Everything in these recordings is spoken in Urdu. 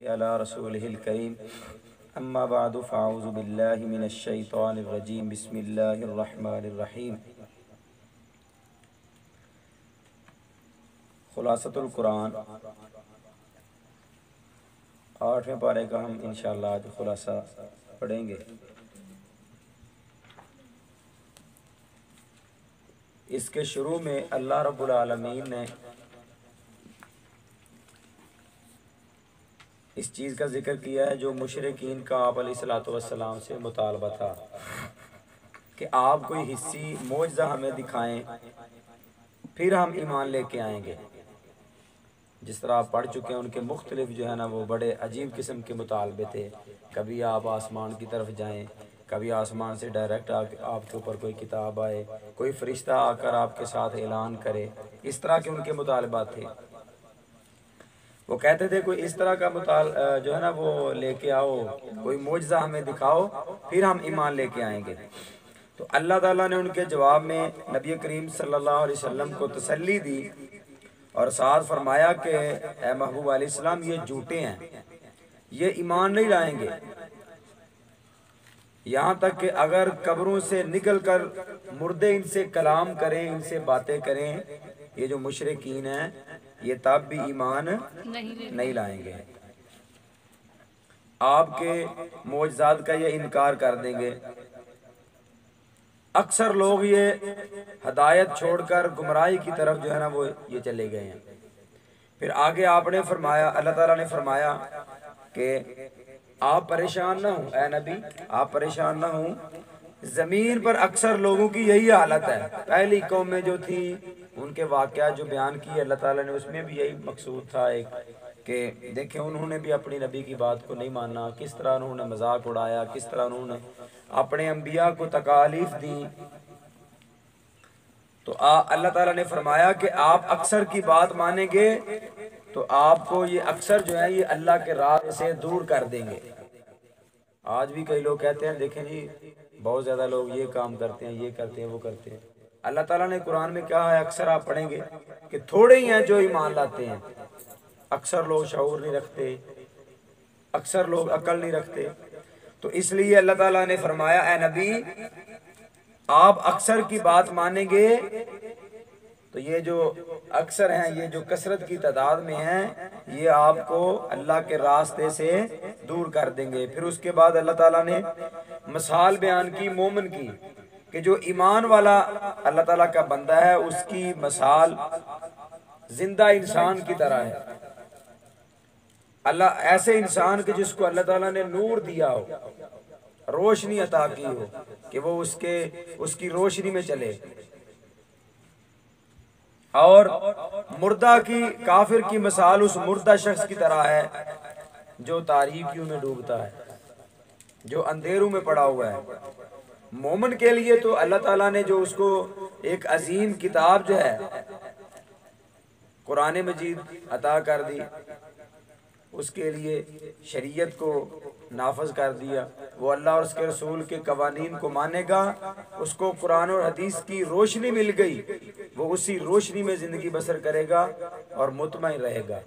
علی رسولہ الکریم اما بعد فاعوذ باللہ من الشیطان الرجیم بسم اللہ الرحمن الرحیم۔ خلاصۃ القرآن 8ویں پارے کا ہم انشاءاللہ آج خلاصہ پڑھیں گے۔ اس کے شروع میں اللہ رب العالمین نے اس چیز کا ذکر کیا ہے جو مشرکین کا آپ علیہ السلام سے مطالبہ تھا کہ آپ کوئی حصی معجزہ ہمیں دکھائیں پھر ہم ایمان لے کے آئیں گے۔ جس طرح آپ پڑھ چکے ہیں ان کے مختلف جو ہے نا وہ بڑے عجیب قسم کے مطالبے تھے۔ کبھی آپ آسمان کی طرف جائیں، کبھی آسمان سے ڈائریکٹ آپ کے اوپر کوئی کتاب آئے، کوئی فرشتہ آ کر آپ کے ساتھ اعلان کرے، اس طرح کے ان کے مطالبات تھے۔ وہ کہتے تھے کوئی اس طرح کا جو ہے نا وہ لے کے آؤ، کوئی معجزہ ہمیں دکھاؤ پھر ہم ایمان لے کے آئیں گے۔ تو اللہ تعالیٰ نے ان کے جواب میں نبی کریم صلی اللہ علیہ وسلم کو تسلی دی اور ساتھ فرمایا کہ اے محبوب علیہ السلام یہ جھوٹے ہیں، یہ ایمان نہیں لائیں گے، یہاں تک کہ اگر قبروں سے نکل کر مردے ان سے کلام کریں، ان سے باتیں کریں، یہ جو مشرکین ہیں یہ تب بھی ایمان نہیں لائیں گے، آپ کے معجزات کا یہ انکار کر دیں گے۔ اکثر لوگ یہ ہدایت چھوڑ کر گمراہی کی طرف جو ہے نا وہ یہ چلے گئے ہیں۔ پھر آگے آپ نے فرمایا، اللہ تعالیٰ نے فرمایا کہ آپ پریشان نہ ہوں، اے نبی آپ پریشان نہ ہوں، زمین پر اکثر لوگوں کی یہی حالت ہے۔ پہلی قوم میں جو تھی ان کے واقعات جو بیان کیے اللہ تعالیٰ نے، اس میں بھی یہی مقصود تھا ایک کہ دیکھیں انہوں نے بھی اپنی نبی کی بات کو نہیں مانا، کس طرح انہوں نے مذاق اڑایا، کس طرح انہوں نے اپنے انبیاء کو تکالیف دی۔ تو اللہ تعالیٰ نے فرمایا کہ آپ اکثر کی بات مانیں گے تو آپ کو یہ اکثر جو ہے یہ اللہ کے راہ سے دور کر دیں گے۔ آج بھی کئی لوگ کہتے ہیں دیکھیں جی بہت زیادہ لوگ یہ کام کرتے ہیں، یہ کرتے ہیں، وہ کرتے ہیں۔ اللہ تعالیٰ نے قرآن میں کہا ہے، اکثر آپ پڑھیں گے کہ تھوڑے ہی ہیں جو ایمان لاتے ہیں، اکثر لوگ شعور نہیں رکھتے، اکثر لوگ عقل نہیں رکھتے۔ تو اس لیے اللہ تعالیٰ نے فرمایا اے نبی آپ اکثر کی بات مانیں گے تو یہ جو اکثر ہیں، یہ جو کثرت کی تعداد میں ہیں، یہ آپ کو اللہ کے راستے سے دور کر دیں گے۔ پھر اس کے بعد اللہ تعالیٰ نے مثال بیان کی مومن کی کہ جو ایمان والا اللہ تعالیٰ کا بندہ ہے اس کی مثال زندہ انسان کی طرح ہے۔ اللہ ایسے انسان کے جس کو اللہ تعالیٰ نے نور دیا ہو، روشنی عطا کی ہو کہ وہ اس کی روشنی میں چلے، اور مردہ کی کافر کی مثال اس مردہ شخص کی طرح ہے جو تاریکیوں میں ڈوبتا ہے، جو اندھیروں میں پڑا ہوا ہے۔ مومن کے لیے تو اللہ تعالیٰ نے جو اس کو ایک عظیم کتاب جو ہے قرآن مجید عطا کر دی، اس کے لیے شریعت کو نافذ کر دیا، وہ اللہ اور اس کے رسول کے قوانین کو مانے گا، اس کو قرآن اور حدیث کی روشنی مل گئی، وہ اسی روشنی میں زندگی بسر کرے گا اور مطمئن رہے گا۔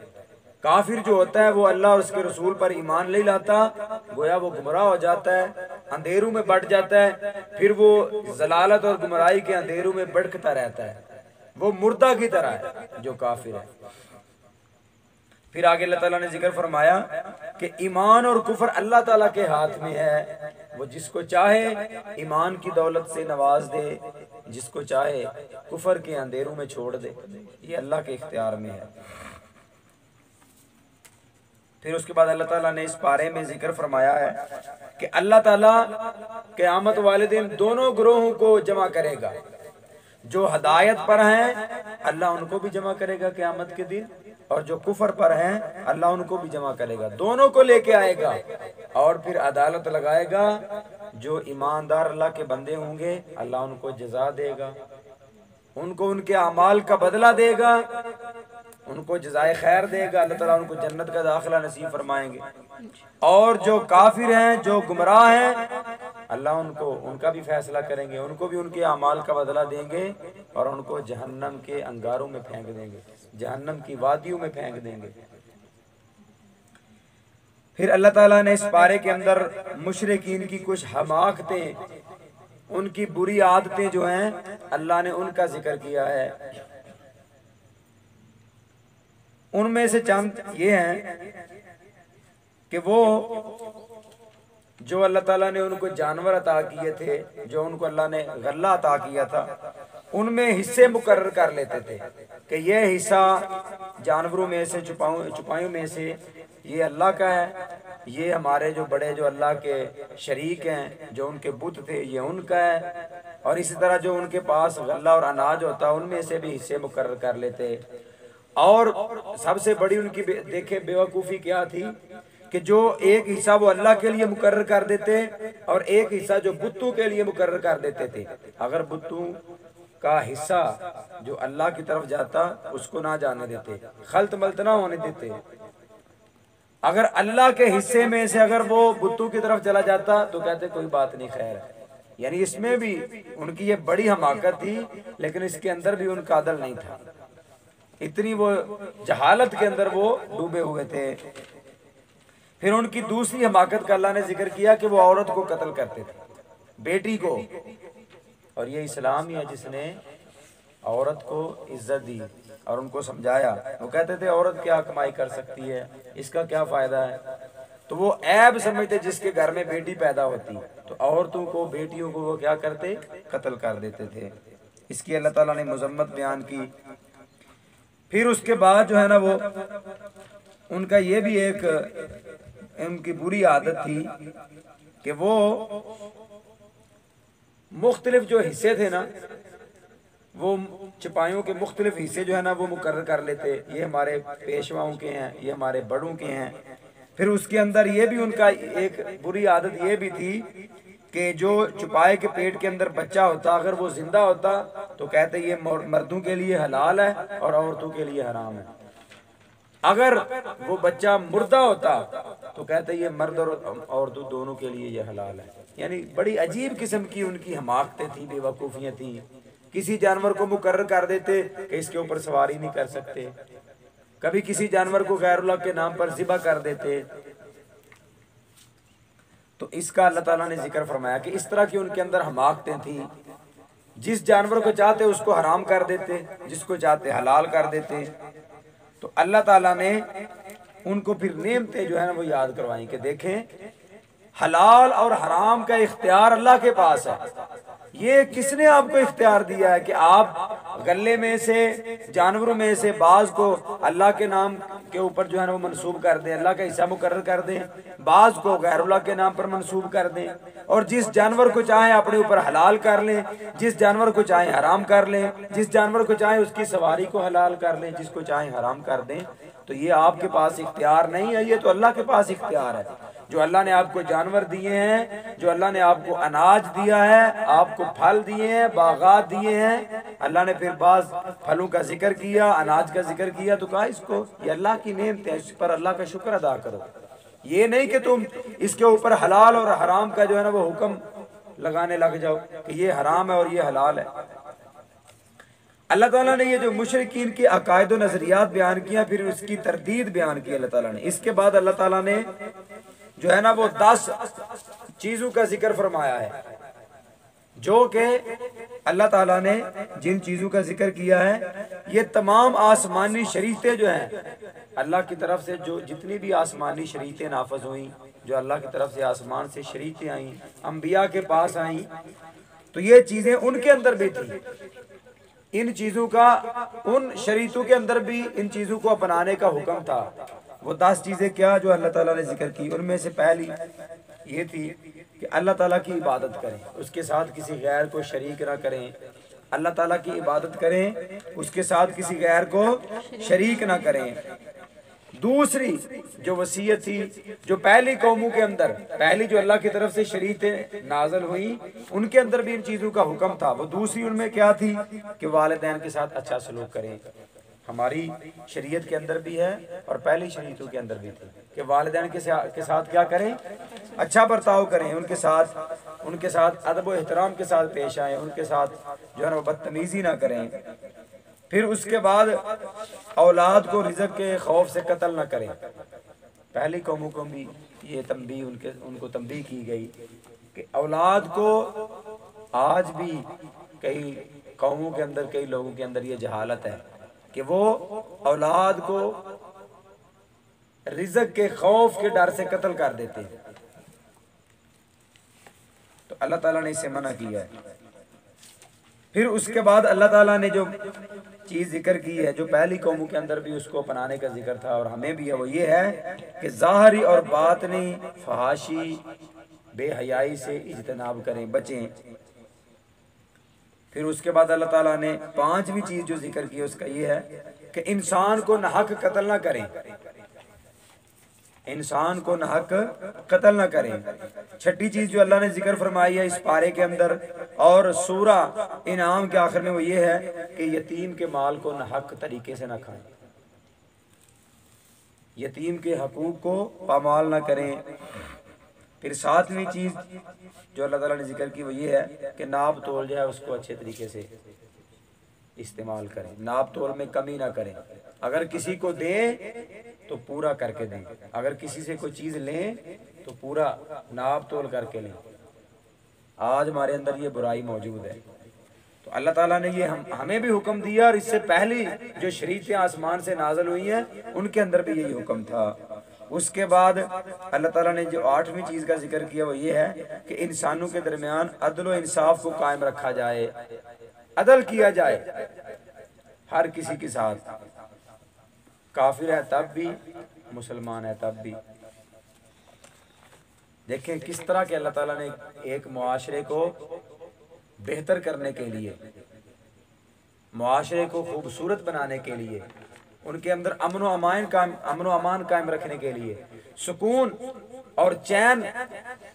کافر جو ہوتا ہے وہ اللہ اور اس کے رسول پر ایمان نہیں لاتا، گویا وہ گمراہ ہو جاتا ہے، اندھیروں میں بڑھ جاتا ہے، پھر وہ ضلالت اور گمراہی کے اندھیروں میں بڑھتا رہتا ہے، وہ مردہ کی طرح ہے جو کافر ہے۔ پھر آگے اللہ تعالیٰ نے ذکر فرمایا کہ ایمان اور کفر اللہ تعالیٰ کے ہاتھ میں ہے، وہ جس کو چاہے ایمان کی دولت سے نواز دے، جس کو چاہے کفر کے اندھیروں میں چھوڑ دے، یہ اللہ کے اختیار میں ہے۔ پھر اس کے بعد اللہ تعالیٰ نے اس پارے میں ذکر فرمایا ہے کہ اللہ تعالیٰ قیامت والے دن دونوں گروہوں کو جمع کرے گا، جو ہدایت پر ہیں اللہ ان کو بھی جمع کرے گا قیامت کے دن، اور جو کفر پر ہیں اللہ ان کو بھی جمع کرے گا، دونوں کو لے کے آئے گا اور پھر عدالت لگائے گا۔ جو ایماندار اللہ کے بندے ہوں گے اللہ ان کو جزا دے گا، ان کو ان کے اعمال کا بدلہ دے گا، ان کو جزائے خیر دے گا، اللہ تعالیٰ ان کو جنت کا داخلہ نصیب فرمائیں گے۔ اور جو کافر ہیں، جو گمراہ ہیں، اللہ ان کا بھی فیصلہ کریں گے، ان کو بھی ان کے اعمال کا بدلہ دیں گے اور ان کو جہنم کے انگاروں میں پھینک دیں گے، جہنم کی وادیوں میں پھینک دیں گے۔ پھر اللہ تعالیٰ نے اس پارے کے اندر مشرکین کی کچھ حماقتیں، ان کی بری عادتیں جو ہیں اللہ نے ان کا ذکر کیا ہے۔ ان میں سے چند یہ ہیں کہ وہ جو اللہ تعالیٰ نے ان کو جانور عطا کیے تھے، جو ان کو اللہ نے غلہ عطا کیا تھا، ان میں حصے مقرر کر لیتے تھے کہ یہ حصہ جانوروں میں سے، چپائیوں میں سے یہ اللہ کا ہے، یہ ہمارے جو بڑے جو اللہ کے شریک ہیں، جو ان کے بت تھے، یہ ان کا ہے۔ اور اسی طرح جو ان کے پاس غلہ اور اناج ہوتا ان میں سے بھی حصے مقرر کر لیتے۔ اور سب سے بڑی ان کی دیکھیں بیوقوفی کیا تھی کہ جو ایک حصہ وہ اللہ کے لیے مقرر کر دیتے اور ایک حصہ جو بتوں کے لیے مقرر کر دیتے تھے۔ اگر بتوں کا حصہ جو اللہ کی طرف جاتا اس کو نہ جانے دیتے، خلط ملط نہ ہونے دیتے۔ اگر اللہ کے حصے میں سے اگر وہ بتوں کی طرف چلا جاتا تو کہتے کوئی بات نہیں، خیر ہے۔ یعنی اس میں بھی ان کی یہ بڑی حماقت تھی، لیکن اس کے اندر بھی ان کا عدل نہیں تھا، اتنی وہ جہالت کے اندر وہ ڈوبے ہوئے تھے۔ پھر ان کی دوسری حماقت کا اللہ نے ذکر کیا کہ وہ عورت کو قتل کرتے تھے، بیٹی کو۔ اور یہ اسلام ہی ہے جس نے عورت کو عزت دی اور ان کو سمجھایا۔ وہ کہتے تھے عورت کیا کمائی کر سکتی ہے، اس کا کیا فائدہ ہے، تو وہ عیب سمجھتے جس کے گھر میں بیٹی پیدا ہوتی تو عورتوں کو، بیٹیوں کو وہ کیا کرتے، قتل کر دیتے تھے۔ اس کی اللہ تعالیٰ نے مذمت بیان کی۔ پھر اس کے بعد جو ہے نا وہ ان کا یہ بھی ایک ان کی بری عادت تھی کہ وہ مختلف جو حصے تھے نا، وہ چپائیوں کے مختلف حصے جو ہے نا وہ مقرر کر لیتے، یہ ہمارے پیشواؤں کے ہیں، یہ ہمارے بڑوں کے ہیں۔ پھر اس کے اندر یہ بھی ان کا ایک بری عادت یہ بھی تھی کہ جو چپائے کے پیٹ کے اندر بچہ ہوتا اگر وہ زندہ ہوتا تو کہتے یہ مردوں کے لیے حلال ہے اور عورتوں کے لیے حرام ہے۔ اگر وہ بچہ مردہ ہوتا تو کہتے یہ مرد اور عورتوں دونوں کے لیے یہ حلال ہے۔ یعنی بڑی عجیب قسم کی ان کی حماقتیں تھیں، بے وقوفیاں تھیں۔ کسی جانور کو مقرر کر دیتے کہ اس کے اوپر سواری نہیں کر سکتے، کبھی کسی جانور کو غیر اللہ کے نام پر ذبح کر دیتے۔ تو اس کا اللہ تعالیٰ نے ذکر فرمایا کہ اس طرح کی ان کے اندر حماقتیں تھیں، جس جانور کو چاہتے اس کو حرام کر دیتے، جس کو چاہتے حلال کر دیتے۔ تو اللہ تعالیٰ نے ان کو پھر نعمتیں جو ہے نا وہ یاد کروائیں کہ دیکھیں حلال اور حرام کا اختیار اللہ کے پاس ہے۔ یہ کس نے آپ کو اختیار دیا ہے کہ آپ غلے میں سے، جانوروں میں سے بعض کو اللہ کے نام کے اوپر جو ہے نا وہ منسوب کر دیں، اللہ کا حصہ مقرر کر دیں، بعض کو غیر اللہ کے نام پر منسوب کر دیں، اور جس جانور کو چاہیں اپنے اوپر حلال کر لیں، جس جانور کو چاہیں حرام کر لیں، جس جانور کو چاہیں اس کی سواری کو حلال کر لیں، جس کو چاہیں حرام کر دیں۔ تو یہ آپ کے پاس اختیار نہیں ہے، یہ تو اللہ کے پاس اختیار ہے۔ جو اللہ نے آپ کو جانور دیے ہیں، جو اللہ نے آپ کو اناج دیا ہے، آپ کو پھل دیے ہیں، باغات دیے ہیں، اللہ نے پھر بعض پھلوں کا ذکر کیا، اناج کا ذکر کیا، تو کہا اس کو یہ اللہ کی نعمت ہے، اس پر اللہ کا شکر ادا کرو۔ یہ نہیں کہ تم اس کے اوپر حلال اور حرام کا جو ہے نا وہ حکم لگانے لگ جاؤ کہ یہ حرام ہے اور یہ حلال ہے۔ اللہ تعالیٰ نے یہ جو مشرکین کے عقائد و نظریات بیان کیا، پھر اس کی تردید بیان کی اللہ تعالیٰ نے۔ اس کے بعد اللہ تعالیٰ نے جو ہے نا وہ 10 چیزوں کا ذکر فرمایا ہے، جو کہ اللہ تعالیٰ نے جن چیزوں کا ذکر کیا ہے یہ تمام آسمانی شریعتیں جو ہیں اللہ کی طرف سے، جو جتنی بھی آسمانی شریعتیں نافذ ہوئیں، جو اللہ کی طرف سے آسمان سے شریعتیں آئیں، انبیاء کے پاس آئیں، تو یہ چیزیں ان کے اندر بھی تھیں۔ ان چیزوں کا، ان شریعتوں کے اندر بھی ان چیزوں کو اپنانے کا حکم تھا۔ وہ 10 چیزیں کیا جو اللہ تعالیٰ نے ذکر کی، ان میں سے پہلی یہ تھی کہ اللہ تعالیٰ کی عبادت کریں، اس کے ساتھ کسی غیر کو شریک نہ کریں۔ اللہ تعالیٰ کی عبادت کریں، اس کے ساتھ کسی غیر کو شریک نہ کریں۔ دوسری جو وصیت تھی، جو پہلی قوموں کے اندر، پہلی جو اللہ کی طرف سے شریعتیں نازل ہوئیں، ان کے اندر بھی ان چیزوں کا حکم تھا۔ وہ دوسری ان میں کیا تھی کہ والدین کے ساتھ اچھا سلوک کریں۔ ہماری شریعت کے اندر بھی ہے اور پہلی شریعتوں کے اندر بھی تھی کہ والدین کے ساتھ کیا کریں، اچھا برتاؤ کریں، ان کے ساتھ ادب و احترام کے ساتھ پیش آئیں، ان کے ساتھ جو ہے نا وہ بدتمیزی نہ کریں۔ پھر اس کے بعد اولاد کو رزق کے خوف سے قتل نہ کریں۔ پہلی قوموں کو بھی یہ تنبیہ ان کو تنبیہ کی گئی کہ اولاد کو آج بھی کئی قوموں کے اندر کئی لوگوں کے اندر یہ جہالت ہے کہ وہ اولاد کو رزق کے خوف کے ڈر سے قتل کر دیتے ہیں، تو اللہ تعالیٰ نے اسے منع کیا ہے۔ پھر اس کے بعد اللہ تعالیٰ نے جو چیز ذکر کی ہے جو پہلی قوموں کے اندر بھی اس کو اپنانے کا ذکر تھا اور ہمیں بھی ہے، وہ یہ ہے کہ ظاہری اور باطنی فحاشی بے حیائی سے اجتناب کریں، بچیں۔ پھر اس کے بعد اللہ تعالیٰ نے پانچویں چیز جو ذکر کی ہے اس کا یہ ہے کہ انسان کو ناحق قتل نہ کریں، انسان کو ناحق قتل نہ کریں۔ چھٹی چیز جو اللہ نے ذکر فرمائی ہے اس پارے کے اندر اور سورہ انعام کے آخر میں وہ یہ ہے کہ یتیم کے مال کو ناحق طریقے سے نہ کھائیں، یتیم کے حقوق کو پامال نہ کریں۔ پھر ساتویں چیز جو اللہ تعالیٰ نے ذکر کی وہ یہ ہے کہ ناپ تول جو ہے اس کو اچھے طریقے سے استعمال کریں، ناپ تول میں کمی نہ کریں، اگر کسی کو دیں تو پورا کر کے دیں، اگر کسی سے کوئی چیز لیں تو پورا ناپ تول کر کے لیں۔ آج ہمارے اندر یہ برائی موجود ہے، تو اللہ تعالیٰ نے یہ ہمیں بھی حکم دیا اور اس سے پہلی جو شریعتیں آسمان سے نازل ہوئی ہیں ان کے اندر بھی یہی حکم تھا۔ اس کے بعد اللہ تعالیٰ نے جو آٹھویں چیز کا ذکر کیا وہ یہ ہے کہ انسانوں کے درمیان عدل و انصاف کو قائم رکھا جائے، عدل کیا جائے ہر کسی کے ساتھ، کافر ہے تب بھی، مسلمان ہے تب بھی۔ دیکھیں کس طرح کہ اللہ تعالیٰ نے ایک معاشرے کو بہتر کرنے کے لیے، معاشرے کو خوبصورت بنانے کے لیے، ان کے اندر امن و امان قائم رکھنے کے لیے، سکون اور چین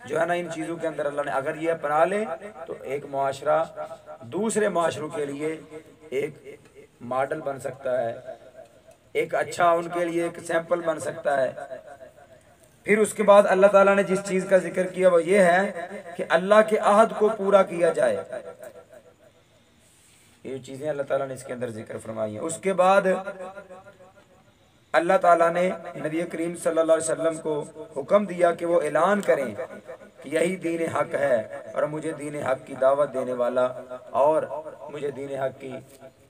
جو ہے نا ان چیزوں کے اندر اللہ نے اگر یہ اپنا لے تو ایک معاشرہ دوسرے معاشروں کے لیے ایک ماڈل بن سکتا ہے، ایک اچھا ان کے لیے ایک سیمپل بن سکتا ہے۔ پھر اس کے بعد اللہ تعالیٰ نے جس چیز کا ذکر کیا وہ یہ ہے کہ اللہ کے عہد کو پورا کیا جائے، یہ چیزیں اللہ تعالیٰ نے اس کے اندر ذکر فرمائی ہیں۔ اس کے بعد اللہ تعالیٰ نے نبی کریم صلی اللہ علیہ وسلم کو حکم دیا کہ وہ اعلان کریں کہ یہی دین حق ہے اور مجھے دین حق کی دعوت دینے والا اور مجھے دین حق کی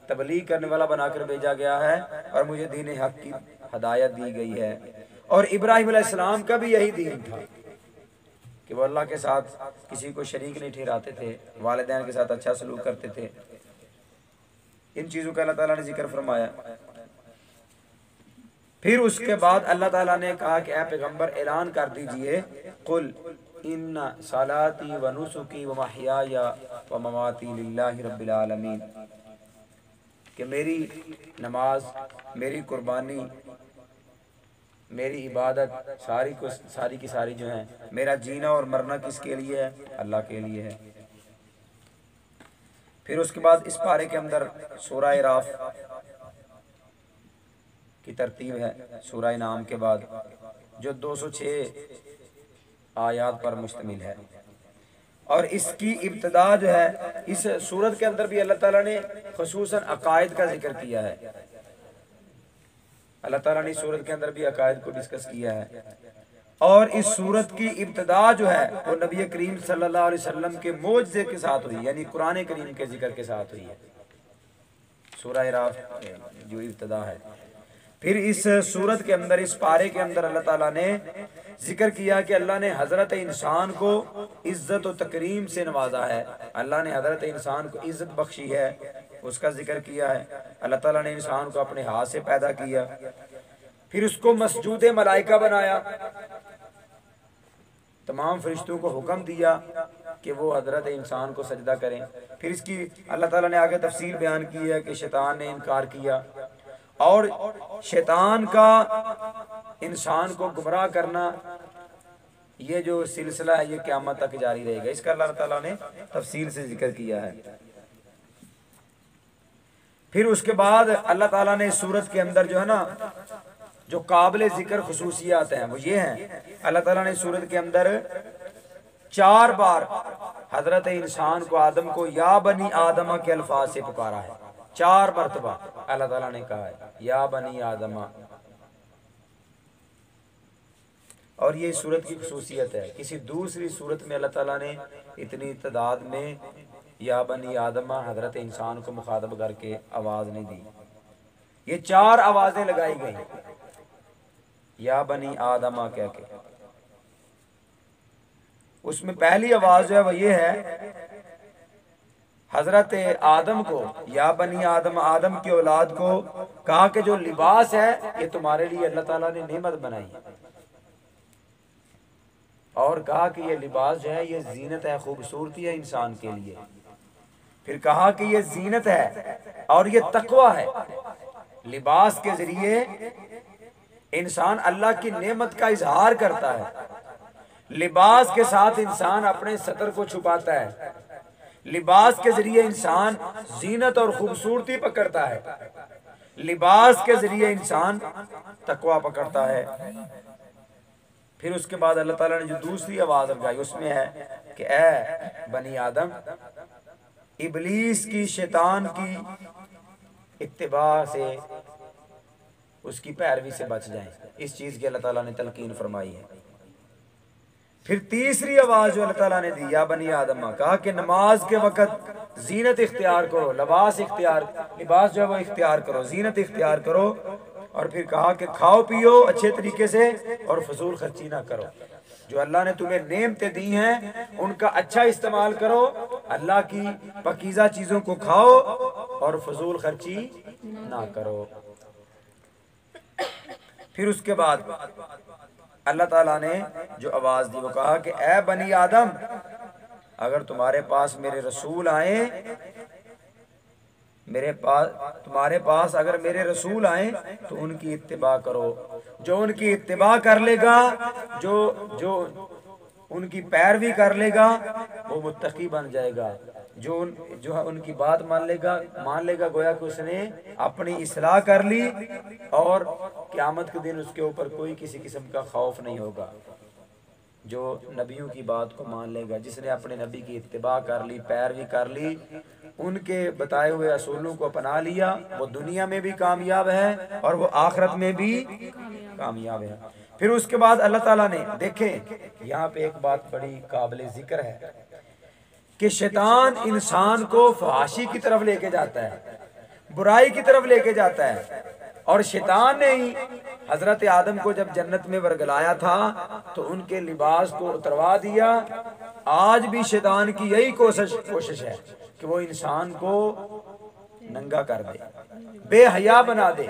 تبلیغ کرنے والا بنا کر بھیجا گیا ہے اور مجھے دین حق کی ہدایت دی گئی ہے۔ اور ابراہیم علیہ السلام کا بھی یہی دین تھا کہ وہ اللہ کے ساتھ کسی کو شریک نہیں ٹھہراتے تھے، والدین کے ساتھ اچھا سلوک کرتے تھے۔ ان چیزوں کا اللہ تعالیٰ نے ذکر فرمایا۔ پھر اس کے بعد اللہ تعالیٰ نے کہا کہ اے پیغمبر اعلان کر دیجئے قل ان صلاتی و نسکی و محیای و مماتی للہ رب العالمین، کہ میری نماز، میری قربانی، میری عبادت ساری کی ساری جو ہیں، میرا جینا اور مرنا کس کے لیے ہے؟ اللہ کے لیے ہے۔ پھر اس کے بعد اس پارے کے اندر سورہ اعراف کی ترتیب ہے سورہ انعام کے بعد، جو 206 آیات پر مشتمل ہے، اور اس کی ابتدا جو ہے اس سورت کے اندر بھی اللہ تعالیٰ نے خصوصاً عقائد کا ذکر کیا ہے۔ اللہ تعالیٰ نے اس سورت کے اندر بھی عقائد کو ڈسکس کیا ہے، اور اس سورت کی ابتدا جو ہے وہ نبی کریم صلی اللہ علیہ وسلم کے معجزے کے ساتھ ہوئی، یعنی قرآن کریم کے ذکر کے ساتھ ہوئی ہے، سورہ اعراف جو ابتدا ہے۔ پھر اس سورت کے اندر، اس پارے کے اندر اللہ تعالیٰ نے ذکر کیا کہ اللہ نے حضرت انسان کو عزت و تکریم سے نوازا ہے، اللہ نے حضرت انسان کو عزت بخشی ہے، اس کا ذکر کیا ہے۔ اللہ تعالیٰ نے انسان کو اپنے ہاتھ سے پیدا کیا، پھر اس کو مسجود ملائکہ بنایا، تمام فرشتوں کو حکم دیا کہ وہ حضرت انسان کو سجدہ کریں۔ پھر اس کی اللہ تعالیٰ نے آگے تفصیل بیان کی ہے کہ شیطان نے انکار کیا، اور شیطان کا انسان کو گمراہ کرنا یہ جو سلسلہ ہے یہ قیامت تک جاری رہے گا، اس کا اللہ تعالیٰ نے تفصیل سے ذکر کیا ہے۔ پھر اس کے بعد اللہ تعالیٰ نے سورت کے اندر جو ہے نا جو قابل ذکر خصوصیات ہیں وہ یہ ہیں، اللہ تعالیٰ نے سورت کے اندر 4 بار حضرت انسان کو، آدم کو یا بنی آدمہ کے الفاظ سے پکارا ہے، 4 مرتبہ اللہ تعالیٰ نے کہا ہے یا بنی آدمہ۔ اور یہ صورت کی خصوصیت ہے، کسی دوسری صورت میں اللہ تعالیٰ نے اتنی تعداد میں یا بنی آدمہ حضرت انسان کو مخاطب کر کے آواز نہیں دی. یہ 4 آوازیں لگائی گئی یا بنی آدمہ کہہ کے. اس میں پہلی آواز جو ہے وہ یہ ہے حضرت آدم کو، یا بنی آدم، آدم کی اولاد کو کہا کہ جو لباس ہے یہ تمہارے لیے اللہ تعالیٰ نے نعمت بنائی ہے، اور کہا کہ یہ لباس جو ہے یہ زینت ہے، خوبصورتی ہے انسان کے لیے. پھر کہا کہ یہ زینت ہے اور یہ تقوی ہے. لباس کے ذریعے انسان اللہ کی نعمت کا اظہار کرتا ہے، لباس کے ساتھ انسان اپنے ستر کو چھپاتا ہے، لباس کے ذریعے انسان زینت اور خوبصورتی پکڑتا ہے، لباس کے ذریعے انسان تقوی پکڑتا ہے. پھر اس کے بعد اللہ تعالیٰ نے جو دوسری آواز لگائی اس میں ہے کہ اے بنی آدم، ابلیس کی، شیطان کی اتباع سے، اس کی پیروی سے بچ جائیں. اس چیز کی اللہ تعالیٰ نے تلقین فرمائی ہے. پھر تیسری آواز جو اللہ تعالیٰ نے دی یا بنی آدم، کہا کہ نماز کے وقت زینت اختیار کرو، لباس جو ہے وہ اختیار کرو، زینت اختیار کرو. اور پھر کہا کہ کھاؤ پیو اچھے طریقے سے اور فضول خرچی نہ کرو. جو اللہ نے تمہیں نعمتیں دی ہیں ان کا اچھا استعمال کرو، اللہ کی پاکیزہ چیزوں کو کھاؤ اور فضول خرچی نہ کرو. پھر اس کے بعد اللہ تعالیٰ نے جو آواز دی وہ کہا کہ اے بنی آدم، اگر تمہارے پاس میرے رسول آئیں، تمہارے پاس اگر میرے رسول آئیں تو ان کی اتباع کرو. جو ان کی اتباع کر لے گا، جو ان کی پیروی کر لے گا وہ متقی بن جائے گا. جو ان کی بات مان لے گا گویا کہ اس نے اپنی اصلاح کر لی، اور قیامت کے دن اس کے اوپر کوئی کسی قسم کا خوف نہیں ہوگا. جو نبیوں کی بات کو مان لے گا، جس نے اپنے نبی کی اتباع کر لی، پیروی کر لی، ان کے بتائے ہوئے اصولوں کو اپنا لیا، وہ دنیا میں بھی کامیاب ہے اور وہ آخرت میں بھی کامیاب ہے. پھر اس کے بعد اللہ تعالیٰ نے، دیکھیں یہاں پہ ایک بات بڑی قابل ذکر ہے کہ شیطان انسان کو فحاشی کی طرف لے کے جاتا ہے، برائی کی طرف لے کے جاتا ہے. اور شیطان نے ہی حضرت آدم کو جب جنت میں ورگلایا تھا تو ان کے لباس کو اتروا دیا. آج بھی شیطان کی یہی کوشش ہے کہ وہ انسان کو ننگا کر دے، بے حیا بنا دے،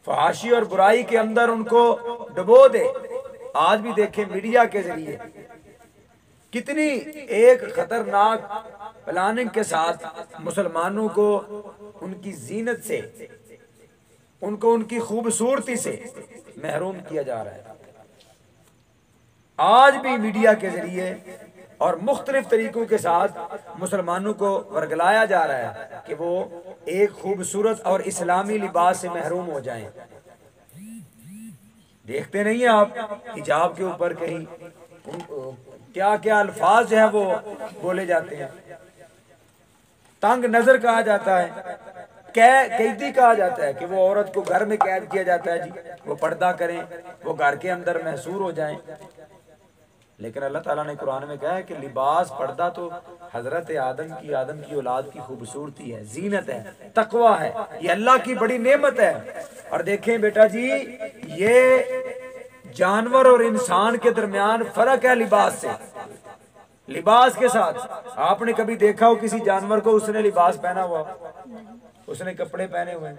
فحاشی اور برائی کے اندر ان کو ڈبو دے. آج بھی دیکھیں میڈیا کے ذریعے کتنی ایک خطرناک پلاننگ کے ساتھ مسلمانوں کو ان کی زینت سے، ان کو ان کی خوبصورتی سے محروم کیا جا رہا ہے. آج بھی میڈیا کے ذریعے اور مختلف طریقوں کے ساتھ مسلمانوں کو ورگلایا جا رہا ہے کہ وہ ایک خوبصورت اور اسلامی لباس سے محروم ہو جائیں. دیکھتے نہیں ہیں آپ حجاب کے اوپر کہیں کیا کیا الفاظ جو ہے وہ بولے جاتے ہیں. تنگ نظر کہا جاتا ہے، قیدی کہا جاتا ہے کہ وہ عورت کو گھر میں قید کیا جاتا ہے، جی وہ پردہ کریں، وہ گھر کے اندر محصور ہو جائیں. لیکن اللہ تعالیٰ نے قرآن میں کہا ہے کہ لباس، پردہ تو حضرت آدم کی اولاد کی خوبصورتی ہے، زینت ہے، تقوی ہے، یہ اللہ کی بڑی نعمت ہے. اور دیکھیں بیٹا جی، یہ جانور اور انسان کے درمیان فرق ہے لباس سے، لباس کے ساتھ. آپ نے کبھی دیکھا ہو کسی جانور کو اس نے لباس پہنا ہوا، اس نے کپڑے پہنے ہوئے؟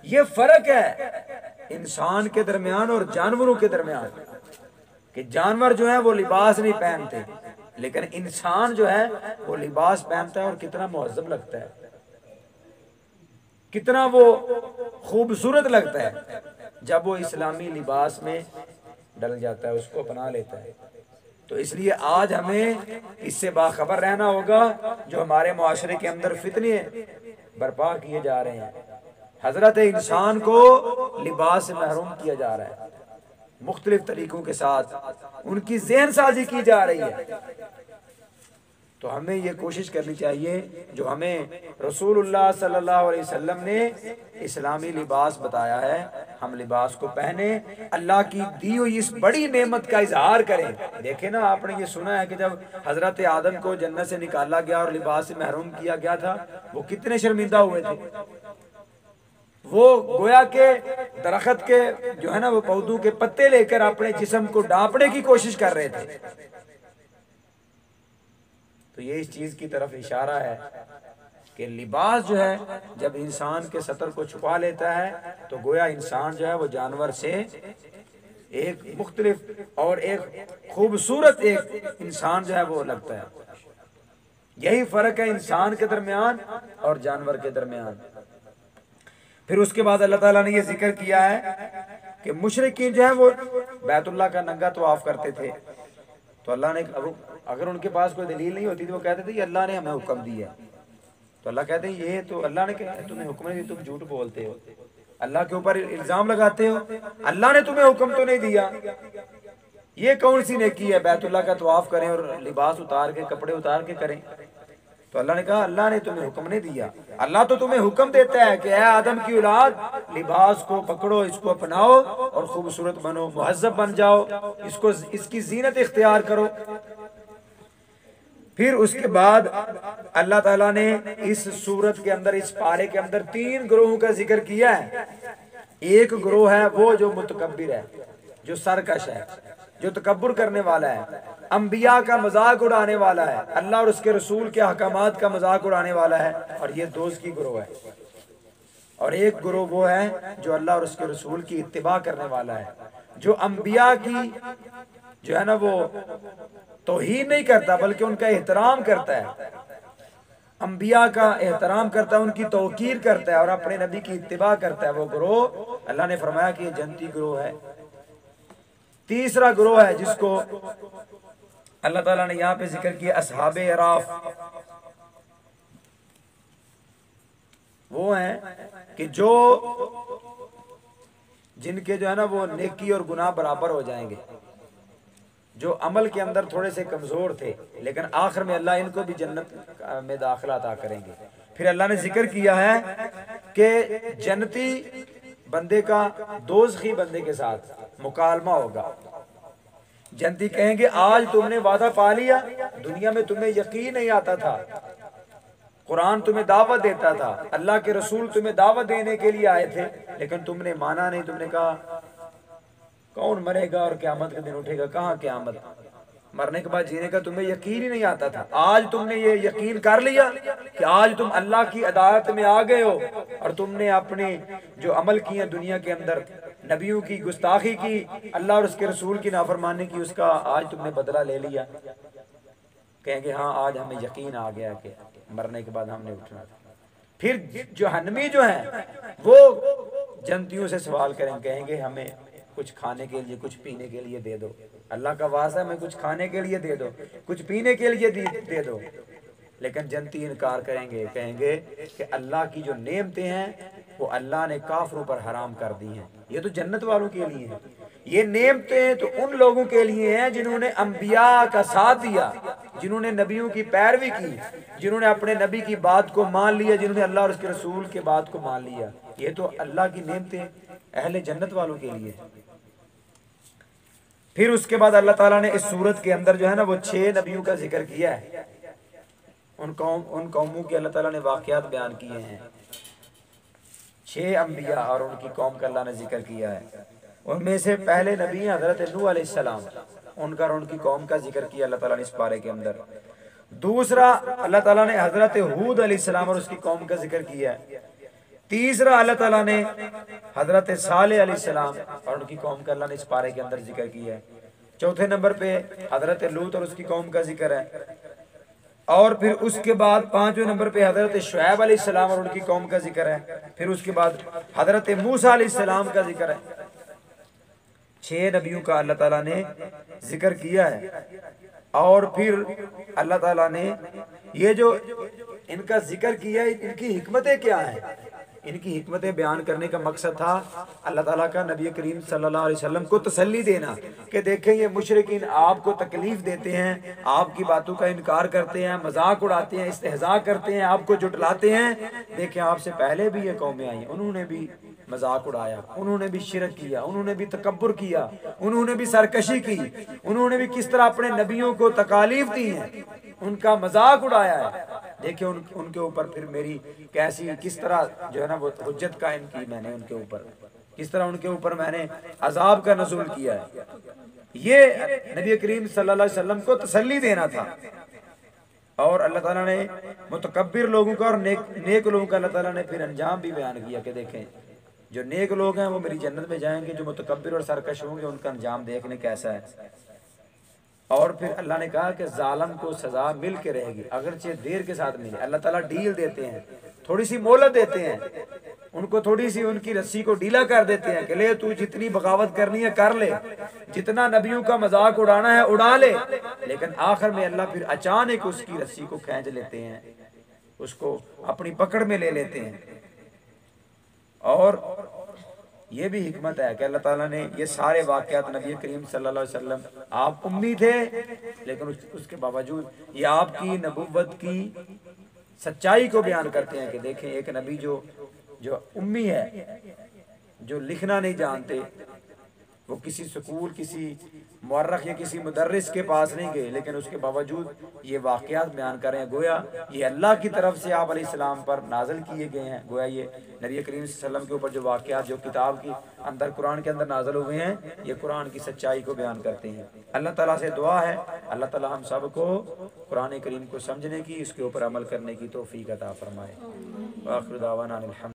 یہ فرق ہے انسان کے درمیان اور جانوروں کے درمیان کہ جانور جو ہیں وہ لباس نہیں پہنتے، لیکن انسان جو ہے وہ لباس پہنتا ہے اور کتنا مہذب لگتا ہے، کتنا وہ خوبصورت لگتا ہے جب وہ اسلامی لباس میں ڈل جاتا ہے، اس کو اپنا لیتا ہے. تو اس لیے آج ہمیں اس سے باخبر رہنا ہوگا جو ہمارے معاشرے کے اندر فتنے برپا کیے جا رہے ہیں. حضرت انسان کو لباس سے محروم کیا جا رہا ہے، مختلف طریقوں کے ساتھ ان کی ذہن سازی کی جا رہی ہے. تو ہمیں یہ کوشش کرنی چاہیے جو ہمیں رسول اللہ صلی اللہ علیہ وسلم نے اسلامی لباس بتایا ہے، ہم لباس کو پہنے، اللہ کی دی ہوئی اس بڑی نعمت کا اظہار کریں۔ دیکھیں نا، آپ نے یہ سنا ہے کہ جب حضرت آدم کو جنت سے نکالا گیا اور لباس سے محروم کیا گیا تھا، وہ کتنے شرمندہ ہوئے تھے۔ وہ گویا کہ درخت کے جو ہے نا وہ پودوں کے پتے لے کر اپنے جسم کو ڈانپنے کی کوشش کر رہے تھے۔ تو یہ اس چیز کی طرف اشارہ ہے کہ لباس جو ہے جب انسان کے سطر کو چھپا لیتا ہے تو گویا انسان جو ہے وہ جانور سے ایک مختلف اور ایک خوبصورت ایک انسان جو ہے وہ لگتا ہے۔ یہی فرق ہے انسان کے درمیان اور جانور کے درمیان۔ پھر اس کے بعد اللہ تعالیٰ نے یہ ذکر کیا ہے کہ مشرکین جو ہے وہ بیت اللہ کا ننگا طواف کرتے تھے، تو اللہ نے اگر ان کے پاس کوئی دلیل نہیں ہوتی تھی وہ کہتے تھے یہ اللہ نے ہمیں حکم دیا ہے، تو اللہ کہتے ہیں یہ تو اللہ نے تمہیں حکم نہیں دیا، تم جھوٹ بولتے ہو، اللہ کے اوپر الزام لگاتے ہو، اللہ نے تمہیں حکم تو نہیں دیا۔ یہ کون سی نیکی ہے بیت اللہ کا طواف کریں اور لباس اتار کے کپڑے اتار کے کریں؟ تو اللہ نے کہا اللہ نے تمہیں حکم نہیں دیا، اللہ تو تمہیں حکم دیتا ہے کہ اے آدم کی اولاد لباس کو پکڑو، اس کو اپناؤ اور خوبصورت بنو، مہذب بن جاؤ، اس کی زینت اختیار کرو۔ پھر اس کے بعد اللہ تعالیٰ نے اس سورت کے اندر، اس پارے کے اندر 3 گروہوں کا ذکر کیا ہے۔ ایک گروہ ہے وہ جو متکبر ہے، جو سرکش ہے، جو تکبر کرنے والا ہے، انبیاء کا مذاق اڑانے والا ہے، اللہ اور اس کے رسول کے احکامات کا مذاق اڑانے والا ہے، اور یہ دوست کی گروہ ہے۔ اور ایک گروہ وہ ہے جو اللہ اور اس کے رسول کی اتباع کرنے والا ہے، جو انبیاء کی جو ہے نا وہ توہین نہیں کرتا بلکہ ان کا احترام کرتا ہے، انبیاء کا احترام کرتا ہے، ان کی توقیر کرتا ہے اور اپنے نبی کی اتباع کرتا ہے۔ وہ گروہ اللہ نے فرمایا کہ یہ جنتی گروہ ہے۔ تیسرا گروہ ہے جس کو اللہ تعالیٰ نے یہاں پہ ذکر کیا، اصحاب اعراف۔ وہ ہیں کہ جو جن کے جو ہے نا وہ نیکی اور گناہ برابر ہو جائیں گے، جو عمل کے اندر تھوڑے سے کمزور تھے لیکن آخر میں اللہ ان کو بھی جنت میں داخلہ عطا کریں گے۔ پھر اللہ نے ذکر کیا ہے کہ جنتی بندے کا دوزخی بندے کے ساتھ مکالمہ ہوگا۔ جنتی کہیں گے آج تم نے وعدہ پا لیا، دنیا میں تمہیں یقین نہیں آتا تھا، قرآن تمہیں دعوت دیتا تھا، اللہ کے رسول تمہیں دعوت دینے کے لیے آئے تھے لیکن تم نے مانا نہیں، تم نے کہا کون مرے گا اور قیامت کے دن اٹھے گا، کہاں قیامت، مرنے کے بعد جینے کا تمہیں یقین ہی نہیں آتا تھا۔ آج تم نے یہ یقین کر لیا کہ آج تم اللہ کی عدالت میں آ گئے ہو اور تم نے اپنے جو عمل کیے دنیا کے اندر، نبیوں کی گستاخی کی، اللہ اور اس کے رسول کی نافرمانی کی، اس کا آج تم نے بدلہ لے لیا۔ کہیں گے ہاں آج ہمیں یقین آ گیا کہ مرنے کے بعد ہم نے اٹھنا تھا۔ پھر جہنمی جو ہیں وہ جنتیوں سے سوال کریں، کہیں گے ہمیں کچھ کھانے کے لیے، کچھ پینے کے لیے دے دو، اللہ کا وعدہ ہے میں کچھ کھانے کے لیے دے دو، کچھ پینے کے لیے دے دو، لیکن جنتی انکار کریں گے، کہیں گے کہ اللہ کی جو نعمتیں ہیں وہ اللہ نے کافروں پر حرام کر دی ہیں، یہ تو جنت والوں کے لیے ہیں، یہ نعمتیں تو ان لوگوں کے لیے ہیں جنہوں نے انبیاء کا ساتھ دیا، جنہوں نے نبیوں کی پیروی کی، جنہوں نے اپنے نبی کی بات کو مان لیا، جنہوں نے اللہ اور اس کے رسول کے بات کو مان لیا، یہ تو اللہ کی نعمتیں اہل جنت والوں کے لیے۔ پھر اس کے بعد اللہ تعالیٰ نے اس سورت کے اندر جو ہے نا وہ 6 نبیوں کا ذکر کیا ہے، ان قوموں کے اللہ تعالیٰ نے واقعات بیان کیے ہیں، 6 انبیاء اور ان کی قوم کا اللہ نے ذکر کیا ہے۔ ان میں سے پہلے نبی ہیں حضرت نوح علیہ السلام، ان کا اور ان کی قوم کا ذکر کیا اللہ تعالیٰ نے اس پارے کے اندر۔ دوسرا اللہ تعالیٰ نے حضرت ہود علیہ السلام اور اس کی قوم کا ذکر کیا ہے۔ تیسرا اللہ تعالیٰ نے حضرت صالح علیہ السلام اور ان کی قوم کا اللہ نے اس پارے کے اندر ذکر کیا ہے۔ چوتھے نمبر پہ حضرت لوط اور اس کی قوم کا ذکر ہے، اور پھر اس کے بعد 5ویں نمبر پہ حضرت شعیب علیہ السلام اور ان کی قوم کا ذکر ہے، پھر اس کے بعد حضرت موسیٰ علیہ السلام کا ذکر ہے۔ 6 نبیوں کا اللہ تعالیٰ نے ذکر کیا ہے، اور پھر اللہ تعالیٰ نے یہ جو ان کا ذکر کیا ہے ان کی حکمتیں کیا ہیں، ان کی حکمتیں بیان کرنے کا مقصد تھا اللہ تعالیٰ کا نبی کریم صلی اللہ علیہ وسلم کو تسلی دینا کہ دیکھیں یہ مشرکین آپ کو تکلیف دیتے ہیں، آپ کی باتوں کا انکار کرتے ہیں، مذاق اڑاتے ہیں، استہزاء کرتے ہیں، آپ کو جھٹلاتے ہیں۔ دیکھیں آپ سے پہلے بھی یہ قومیں آئی، انہوں نے بھی مذاق اڑایا، انہوں نے بھی شرک کیا، انہوں نے بھی تکبر کیا، انہوں نے بھی سرکشی کی، انہوں نے بھی کس طرح اپنے نبیوں کو تکالیف دی ہیں، ان کا مذاق اڑایا ہے۔ دیکھیں ان کے اوپر پھر میری کیسی کس طرح جو ہے نا وہ حجت قائم کی میں نے ان کے اوپر، کس طرح ان کے اوپر میں نے عذاب کا نزول کیا ہے۔ یہ نبی کریم صلی اللہ علیہ وسلم کو تسلی دینا تھا۔ اور اللہ تعالیٰ نے متکبر لوگوں کا اور نیک لوگوں کا اللہ تعالیٰ نے پھر انجام بھی بیان کیا کہ دیکھیں جو نیک لوگ ہیں وہ میری جنت میں جائیں گے، جو متکبر اور سرکش ہوں گے ان کا انجام دیکھنے کیسا ہے۔ اور پھر اللہ نے کہا کہ ظالم کو سزا مل کے رہے گی، اگرچہ دیر کے ساتھ ملے۔ اللہ تعالیٰ ڈیل دیتے ہیں، تھوڑی سی مہلت دیتے ہیں ان کو، تھوڑی سی ان کی رسی کو ڈھیلا کر دیتے ہیں کہ لے تو جتنی بغاوت کرنی ہے کر لے، جتنا نبیوں کا مذاق اڑانا ہے اڑا لے، لیکن آخر میں اللہ پھر اچانک اس کی رسی کو کھینچ لیتے ہیں، اس کو اپنی پکڑ میں لے لیتے ہیں۔ اور یہ بھی حکمت ہے کہ اللہ تعالیٰ نے یہ سارے واقعات نبی کریم صلی اللہ علیہ وسلم آپ امی تھے لیکن اس کے باوجود یہ آپ کی نبوت کی سچائی کو بیان کرتے ہیں کہ دیکھیں ایک نبی جو امی ہے، جو لکھنا نہیں جانتے، وہ کسی سکول، کسی مورخ یا کسی مدرس کے پاس نہیں گئے، لیکن اس کے باوجود یہ واقعات بیان کر رہے ہیں، گویا یہ اللہ کی طرف سے آپ علیہ السلام پر نازل کیے گئے ہیں، گویا یہ نبی کریم صلی اللہ علیہ وسلم کے اوپر جو واقعات جو کتاب کی اندر قرآن کے اندر نازل ہوئے ہیں یہ قرآن کی سچائی کو بیان کرتے ہیں۔ اللہ تعالیٰ سے دعا ہے اللہ تعالیٰ ہم سب کو قرآن کریم کو سمجھنے کی، اس کے اوپر عمل کرنے کی توفیق عطا فرمائے۔ وآخر دعوانا الحمد